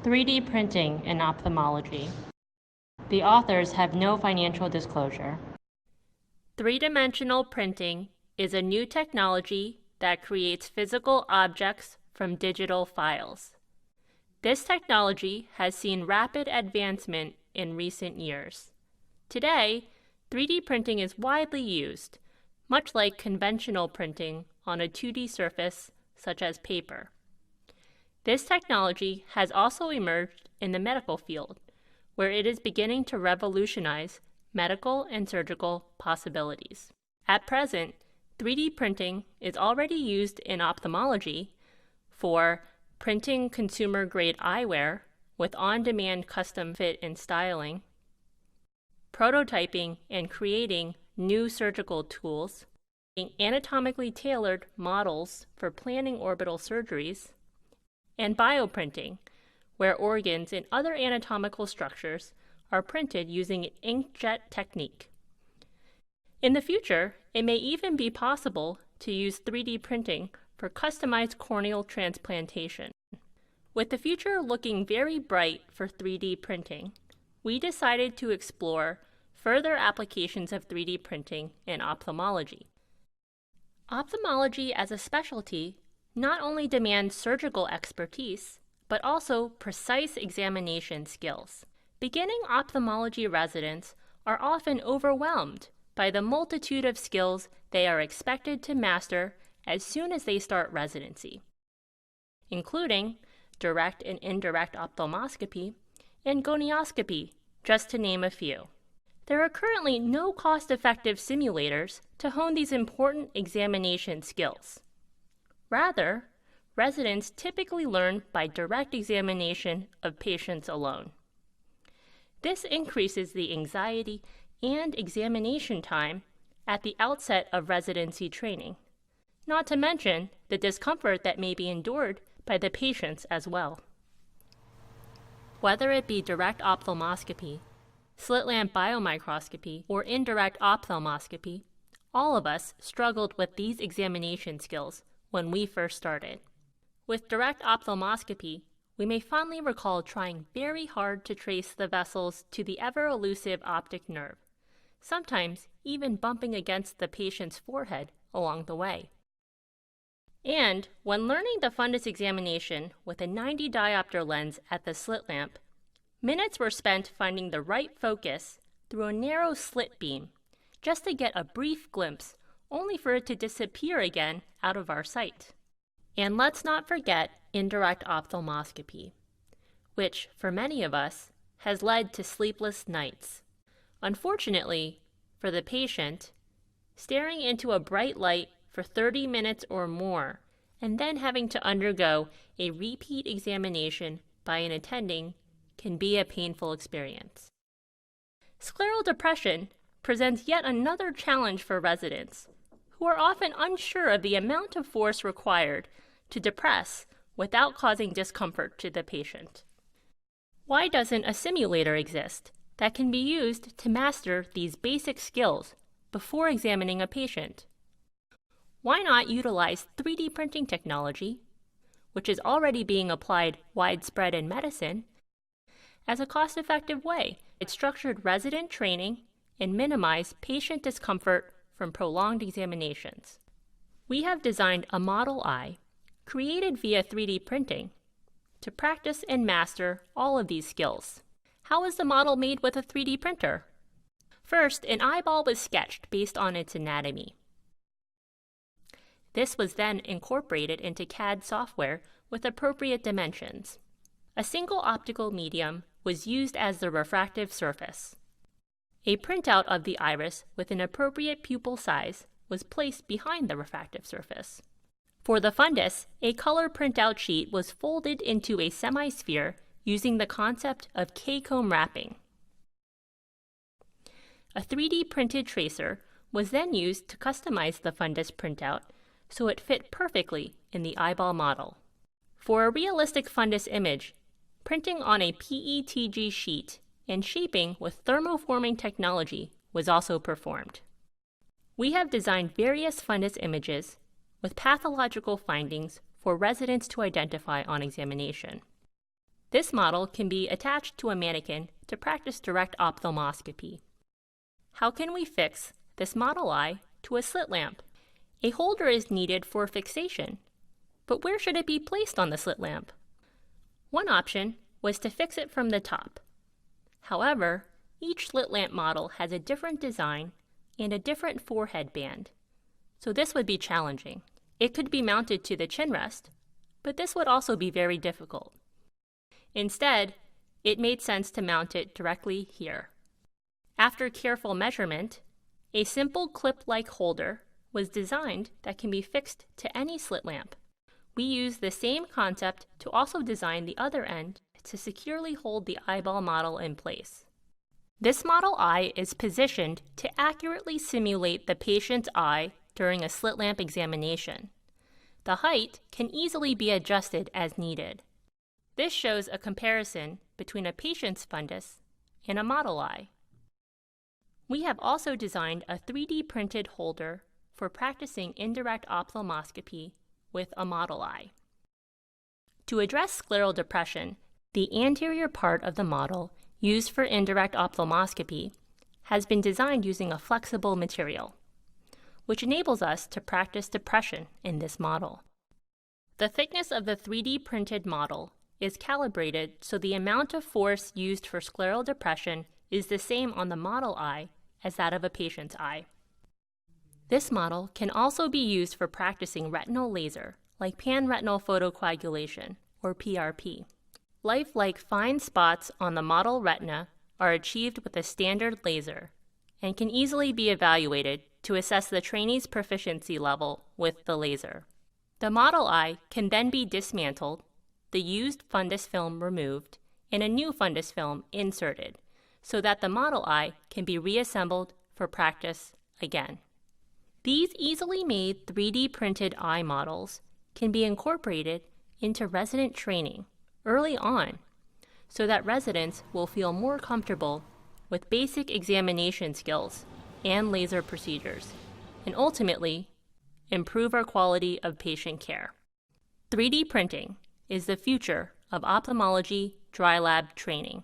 3D printing in ophthalmology. The authors have no financial disclosure. Three-dimensional printing is a new technology that creates physical objects from digital files. This technology has seen rapid advancement in recent years. Today, 3D printing is widely used, much like conventional printing on a 2D surface such as paper. This technology has also emerged in the medical field, where it is beginning to revolutionize medical and surgical possibilities. At present, 3D printing is already used in ophthalmology for printing consumer-grade eyewear with on-demand custom fit and styling, prototyping and creating new surgical tools, anatomically tailored models for planning orbital surgeries, and bioprinting, where organs and other anatomical structures are printed using an inkjet technique. In the future, it may even be possible to use 3D printing for customized corneal transplantation. With the future looking very bright for 3D printing, we decided to explore further applications of 3D printing in ophthalmology. Ophthalmology as a specialty not only demands surgical expertise, but also precise examination skills. Beginning ophthalmology residents are often overwhelmed by the multitude of skills they are expected to master as soon as they start residency, including direct and indirect ophthalmoscopy and gonioscopy, just to name a few. There are currently no cost-effective simulators to hone these important examination skills. Rather, residents typically learn by direct examination of patients alone. This increases the anxiety and examination time at the outset of residency training, not to mention the discomfort that may be endured by the patients as well. Whether it be direct ophthalmoscopy, slit lamp biomicroscopy, or indirect ophthalmoscopy, all of us struggled with these examination skills when we first started. With direct ophthalmoscopy, we may fondly recall trying very hard to trace the vessels to the ever-elusive optic nerve, sometimes even bumping against the patient's forehead along the way. And when learning the fundus examination with a 90 diopter lens at the slit lamp, minutes were spent finding the right focus through a narrow slit beam, just to get a brief glimpse, only for it to disappear again out of our sight. And let's not forget indirect ophthalmoscopy, which, for many of us, has led to sleepless nights. Unfortunately, for the patient, staring into a bright light for 30 minutes or more, and then having to undergo a repeat examination by an attending can be a painful experience. Scleral depression presents yet another challenge for residents, who are often unsure of the amount of force required to depress without causing discomfort to the patient. Why doesn't a simulator exist that can be used to master these basic skills before examining a patient? Why not utilize 3D printing technology, which is already being applied widespread in medicine, as a cost-effective way? It structured resident training and minimize patient discomfort from prolonged examinations. We have designed a model eye, created via 3D printing, to practice and master all of these skills. How is the model made with a 3D printer? First, an eyeball was sketched based on its anatomy. This was then incorporated into CAD software with appropriate dimensions. A single optical medium was used as the refractive surface. A printout of the iris with an appropriate pupil size was placed behind the refractive surface. For the fundus, a color printout sheet was folded into a semisphere using the concept of K-comb wrapping. A 3D printed tracer was then used to customize the fundus printout so it fit perfectly in the eyeball model. For a realistic fundus image, printing on a PETG sheet and shaping with thermoforming technology was also performed. We have designed various fundus images with pathological findings for residents to identify on examination. This model can be attached to a mannequin to practice direct ophthalmoscopy. How can we fix this model eye to a slit lamp? A holder is needed for fixation, but where should it be placed on the slit lamp? One option was to fix it from the top. However, each slit lamp model has a different design and a different forehead band, so this would be challenging. It could be mounted to the chin rest, but this would also be very difficult. Instead, it made sense to mount it directly here. After careful measurement, a simple clip-like holder was designed that can be fixed to any slit lamp. We used the same concept to also design the other end to securely hold the eyeball model in place. This model eye is positioned to accurately simulate the patient's eye during a slit lamp examination. The height can easily be adjusted as needed. This shows a comparison between a patient's fundus and a model eye. We have also designed a 3D printed holder for practicing indirect ophthalmoscopy with a model eye. To address scleral depression, the anterior part of the model used for indirect ophthalmoscopy has been designed using a flexible material, which enables us to practice depression in this model. The thickness of the 3D printed model is calibrated so the amount of force used for scleral depression is the same on the model eye as that of a patient's eye. This model can also be used for practicing retinal laser, like panretinal photocoagulation, or PRP. Lifelike fine spots on the model retina are achieved with a standard laser and can easily be evaluated to assess the trainee's proficiency level with the laser. The model eye can then be dismantled, the used fundus film removed, and a new fundus film inserted, so that the model eye can be reassembled for practice again. These easily made 3D printed eye models can be incorporated into resident training early on, so that residents will feel more comfortable with basic examination skills and laser procedures, and ultimately improve our quality of patient care. 3D printing is the future of ophthalmology dry lab training.